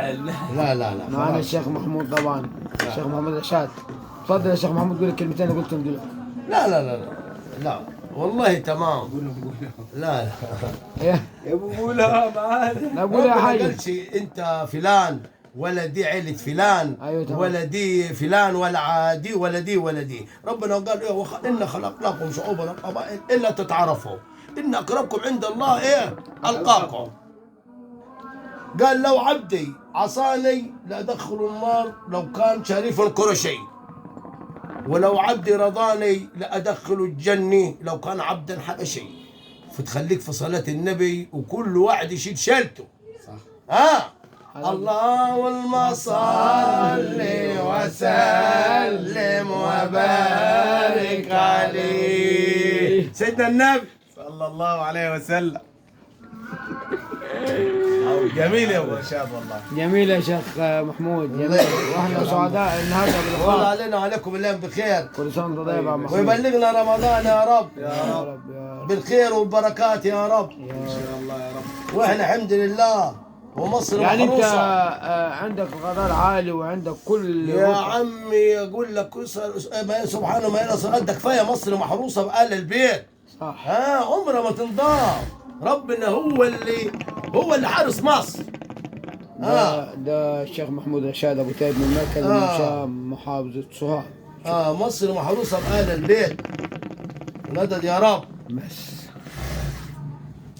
لا لا لا معنا خلاص. الشيخ محمود طبعا، الشيخ محمود رشاد. تفضل يا شيخ محمود، قول الكلمتين اللي قلتهم دلوقتي. لا لا لا لا لا والله تمام. لا لا ايه يا ابو قولها معانا. لا قول يا ربنا حي. قالش انت فلان ولا دي عيلة فلان أيوة تمام. ولا دي فلان ولا عادي ولا دي ولا دي. ربنا قال ايه إن خلقناكم شعوبا وقبائل إلا تتعارفوا إن أقربكم عند الله ايه ألقاكم. قال لو عبدي عصاني لأدخل النار لو كان شريف القرشي، ولو عبدي رضاني لأدخل الجنة لو كان عبدا حبشي. فتخليك في صلاة النبي وكل واحد يشيل شيلته. صح. اللهم صل وسلم وبارك عليه سيدنا النبي صلى الله عليه وسلم. جميل يا ابو رشاد والله. جميل يا شيخ محمود، جميل. واحنا سعداء النهارده والله باللقاء. علينا وعليكم الليل بخير، كل سنه وانت طيب يا عم محمود. ويبلغنا رمضان يا رب يا رب يا رب بالخير والبركات يا رب. ان شاء الله يا رب. واحنا الحمد لله ومصر يعني انت محروسه. عندك قرار عالي وعندك كل يا عمي اقول لك سبحانه ما ينصر قد كفايه مصر محروسه بآل البيت. صح. عمره ما تنضام. ربنا هو اللي حارس مصر. ده الشيخ محمود رشاد ابو تايب من مركز المشام محافظه سوهاج. مصر محروسه بآل البيت. مدد يا رب. بس